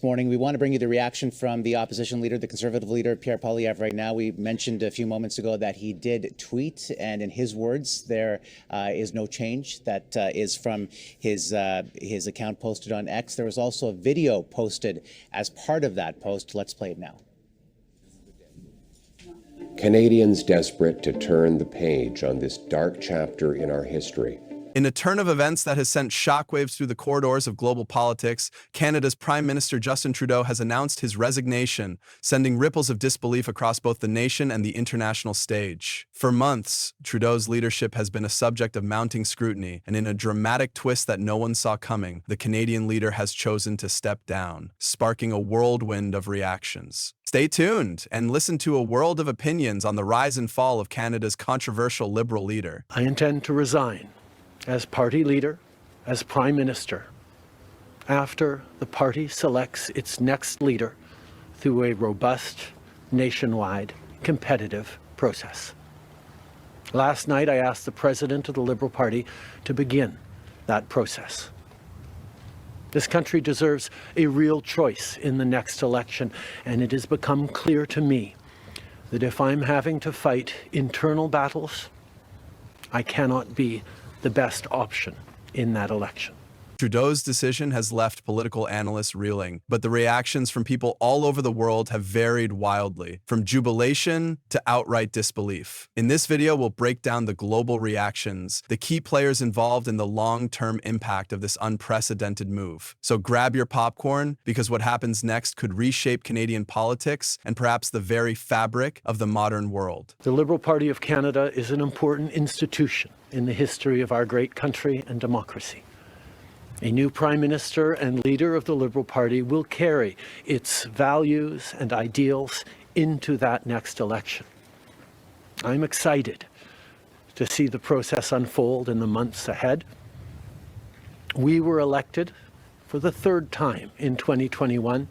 this morning. We want to bring you the reaction from the opposition leader, the Conservative leader, Pierre Poilievre, right now. We mentioned a few moments ago that he did tweet, and in his words, there is no change. That is from his account posted on X. There was also a video posted as part of that post. Let's play it now. Canadians desperate to turn the page on this dark chapter in our history. In a turn of events that has sent shockwaves through the corridors of global politics, Canada's Prime Minister Justin Trudeau has announced his resignation, sending ripples of disbelief across both the nation and the international stage. For months, Trudeau's leadership has been a subject of mounting scrutiny, and in a dramatic twist that no one saw coming, the Canadian leader has chosen to step down, sparking a whirlwind of reactions. Stay tuned and listen to a world of opinions on the rise and fall of Canada's controversial Liberal leader. I intend to resign as party leader, as Prime Minister, after the party selects its next leader through a robust, nationwide, competitive process. Last night, I asked the President of the Liberal Party to begin that process. This country deserves a real choice in the next election, and it has become clear to me that if I'm having to fight internal battles, I cannot be the best option in that election. Trudeau's decision has left political analysts reeling, but the reactions from people all over the world have varied wildly, from jubilation to outright disbelief. In this video, we'll break down the global reactions, the key players involved, and the long-term impact of this unprecedented move. So grab your popcorn, because what happens next could reshape Canadian politics and perhaps the very fabric of the modern world. The Liberal Party of Canada is an important institution in the history of our great country and democracy. A new Prime Minister and leader of the Liberal Party will carry its values and ideals into that next election. I'm excited to see the process unfold in the months ahead. We were elected for the third time in 2021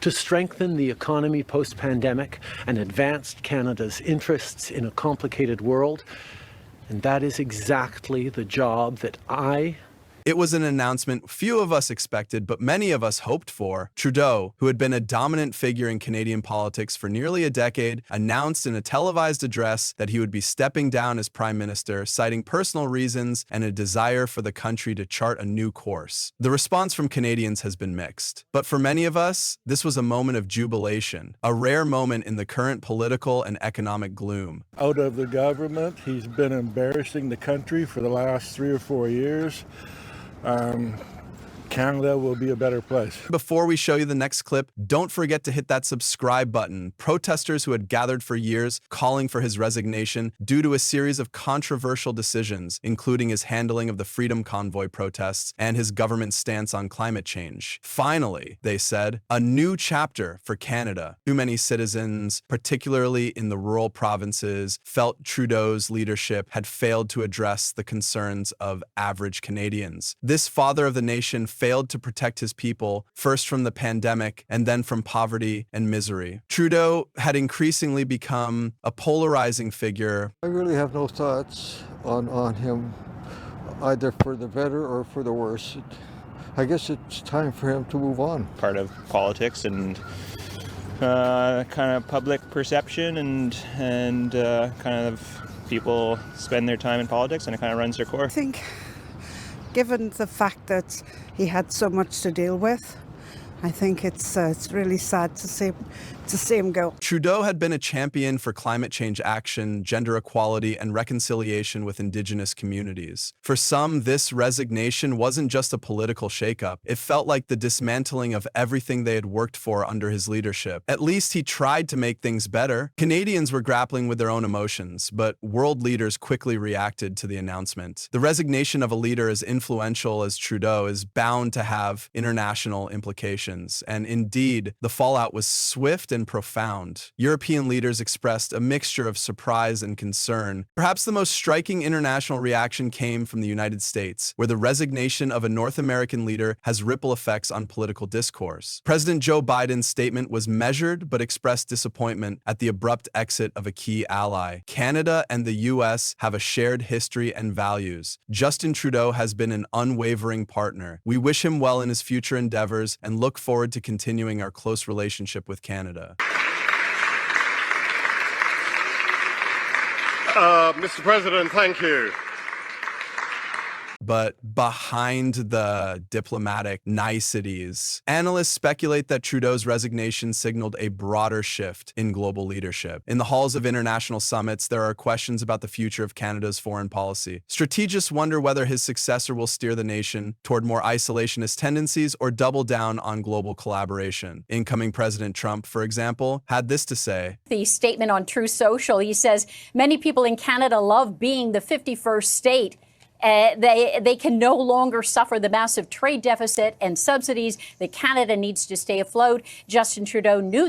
to strengthen the economy post-pandemic and advance Canada's interests in a complicated world. And that is exactly the job that It was an announcement few of us expected, but many of us hoped for. Trudeau, who had been a dominant figure in Canadian politics for nearly a decade, announced in a televised address that he would be stepping down as Prime Minister, citing personal reasons and a desire for the country to chart a new course. The response from Canadians has been mixed, but for many of us, this was a moment of jubilation, a rare moment in the current political and economic gloom. Out of the government, he's been embarrassing the country for the last 3 or 4 years. Canada will be a better place. Before we show you the next clip, don't forget to hit that subscribe button. Protesters who had gathered for years calling for his resignation due to a series of controversial decisions, including his handling of the Freedom Convoy protests and his government's stance on climate change. Finally, they said, a new chapter for Canada. Too many citizens, particularly in the rural provinces, felt Trudeau's leadership had failed to address the concerns of average Canadians. This father of the nation failed to protect his people, first from the pandemic and then from poverty and misery. Trudeau had increasingly become a polarizing figure. I really have no thoughts on him, either for the better or for the worse. I guess it's time for him to move on. Part of politics and kind of public perception and kind of people spend their time in politics and it kind of runs their course. I think given the fact that he had so much to deal with, I think it's really sad to see him go. Trudeau had been a champion for climate change action, gender equality, and reconciliation with Indigenous communities. For some, this resignation wasn't just a political shakeup. It felt like the dismantling of everything they had worked for under his leadership. At least he tried to make things better. Canadians were grappling with their own emotions, but world leaders quickly reacted to the announcement. The resignation of a leader as influential as Trudeau is bound to have international implications. And indeed, the fallout was swift and profound. European leaders expressed a mixture of surprise and concern. Perhaps the most striking international reaction came from the United States, where the resignation of a North American leader has ripple effects on political discourse. President Joe Biden's statement was measured but expressed disappointment at the abrupt exit of a key ally. Canada and the U.S. have a shared history and values. Justin Trudeau has been an unwavering partner. We wish him well in his future endeavors and look look forward to continuing our close relationship with Canada. Mr. President, thank you. But behind the diplomatic niceties, analysts speculate that Trudeau's resignation signaled a broader shift in global leadership. In the halls of international summits, there are questions about the future of Canada's foreign policy. Strategists wonder whether his successor will steer the nation toward more isolationist tendencies or double down on global collaboration. Incoming President Trump, for example, had this to say. The statement on Truth Social, he says, many people in Canada love being the 51st state. They can no longer suffer the massive trade deficit and subsidies that Canada needs to stay afloat. Justin Trudeau knew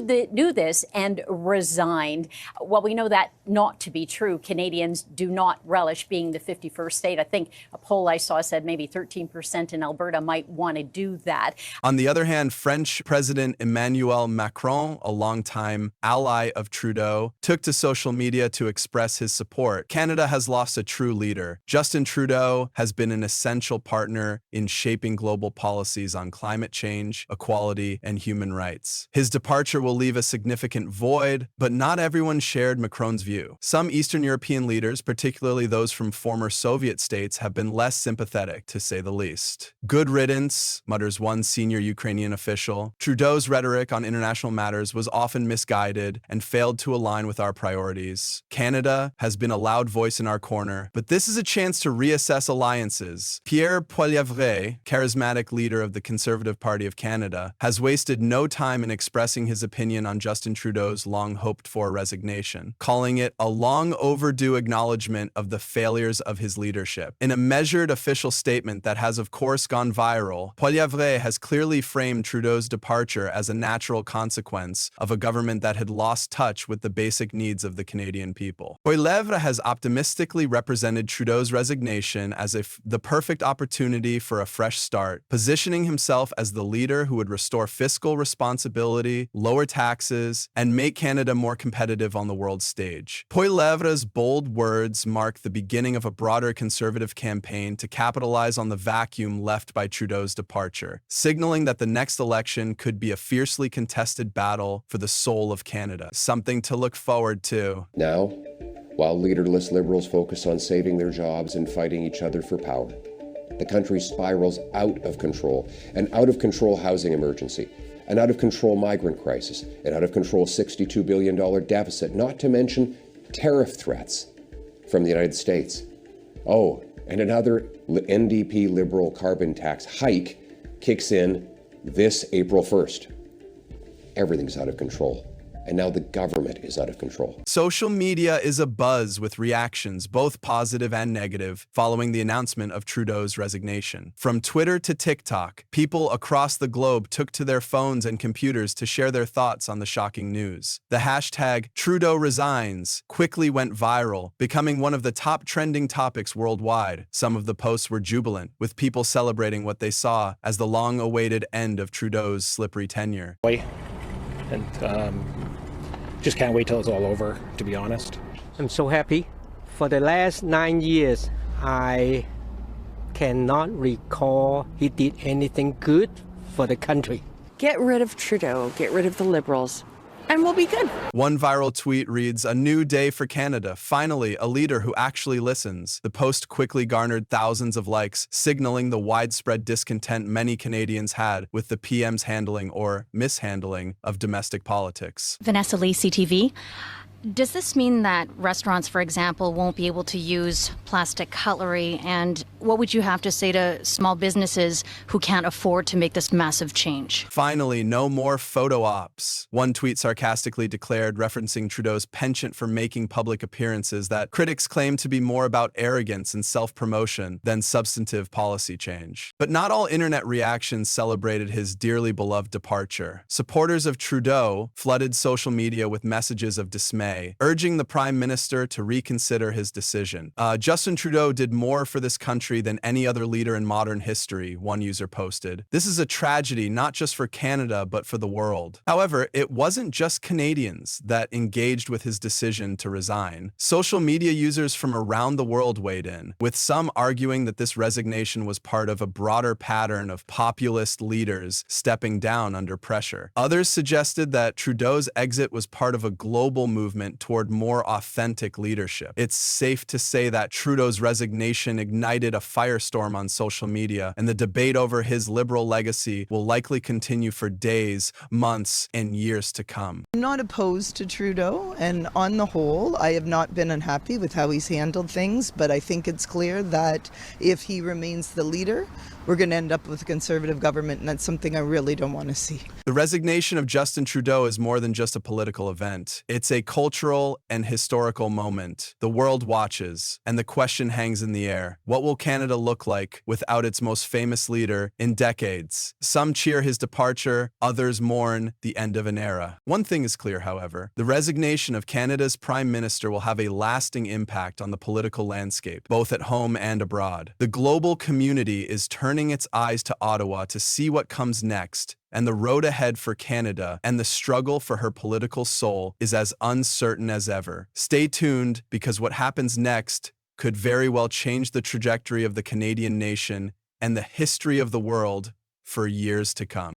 this and resigned. Well, we know that not to be true. Canadians do not relish being the 51st state. I think a poll I saw said maybe 13% in Alberta might want to do that. On the other hand, French President Emmanuel Macron, a longtime ally of Trudeau, took to social media to express his support. Canada has lost a true leader. Justin Trudeau has been an essential partner in shaping global policies on climate change, equality, and human rights. His departure will leave a significant void, but not everyone shared Macron's view. Some Eastern European leaders, particularly those from former Soviet states, have been less sympathetic, to say the least. Good riddance, mutters one senior Ukrainian official. Trudeau's rhetoric on international matters was often misguided and failed to align with our priorities. Canada has been a loud voice in our corner, but this is a chance to reassess alliances. Pierre Poilievre, charismatic leader of the Conservative Party of Canada, has wasted no time in expressing his opinion on Justin Trudeau's long-hoped-for resignation, calling it a long-overdue acknowledgement of the failures of his leadership. In a measured official statement that has of course gone viral, Poilievre has clearly framed Trudeau's departure as a natural consequence of a government that had lost touch with the basic needs of the Canadian people. Poilievre has optimistically represented Trudeau's resignation as if the perfect opportunity for a fresh start, positioning himself as the leader who would restore fiscal responsibility, lower taxes, and make Canada more competitive on the world stage. Poilievre's bold words mark the beginning of a broader Conservative campaign to capitalize on the vacuum left by Trudeau's departure, signaling that the next election could be a fiercely contested battle for the soul of Canada, something to look forward to. Now, while leaderless Liberals focus on saving their jobs and fighting each other for power, the country spirals out of control, an out-of-control housing emergency, an out-of-control migrant crisis, an out-of-control $62 billion deficit, not to mention tariff threats from the United States. Oh, and another NDP Liberal carbon tax hike kicks in this April 1st. Everything's out of control. And now the government is out of control. Social media is abuzz with reactions, both positive and negative, following the announcement of Trudeau's resignation. From Twitter to TikTok, people across the globe took to their phones and computers to share their thoughts on the shocking news. The hashtag Trudeau resigns quickly went viral, becoming one of the top trending topics worldwide. Some of the posts were jubilant, with people celebrating what they saw as the long-awaited end of Trudeau's slippery tenure. And just can't wait till it's all over, to be honest. I'm so happy. For the last 9 years, I cannot recall he did anything good for the country. Get rid of Trudeau, get rid of the Liberals, and we'll be good. One viral tweet reads, "A new day for Canada. Finally, a leader who actually listens." The post quickly garnered thousands of likes, signaling the widespread discontent many Canadians had with the PM's handling or mishandling of domestic politics. Vanessa Lee, CTV. Does this mean that restaurants, for example, won't be able to use plastic cutlery? And what would you have to say to small businesses who can't afford to make this massive change? Finally, no more photo ops. One tweet sarcastically declared, referencing Trudeau's penchant for making public appearances that critics claim to be more about arrogance and self-promotion than substantive policy change. But not all internet reactions celebrated his dearly beloved departure. Supporters of Trudeau flooded social media with messages of dismay. May, urging the Prime Minister to reconsider his decision. Justin Trudeau did more for this country than any other leader in modern history, one user posted. This is a tragedy not just for Canada, but for the world. However, it wasn't just Canadians that engaged with his decision to resign. Social media users from around the world weighed in, with some arguing that this resignation was part of a broader pattern of populist leaders stepping down under pressure. Others suggested that Trudeau's exit was part of a global movement toward more authentic leadership. It's safe to say that Trudeau's resignation ignited a firestorm on social media, and the debate over his Liberal legacy will likely continue for days, months, and years to come. I'm not opposed to Trudeau, and on the whole, I have not been unhappy with how he's handled things, but I think it's clear that if he remains the leader, we're going to end up with a Conservative government, and that's something I really don't want to see. The resignation of Justin Trudeau is more than just a political event. It's a cultural and historical moment. The world watches, and the question hangs in the air. What will Canada look like without its most famous leader in decades? Some cheer his departure, others mourn the end of an era. One thing is clear, however. The resignation of Canada's Prime Minister will have a lasting impact on the political landscape, both at home and abroad. The global community is turning its eyes to Ottawa to see what comes next, and the road ahead for Canada and the struggle for her political soul is as uncertain as ever. Stay tuned, because what happens next could very well change the trajectory of the Canadian nation and the history of the world for years to come.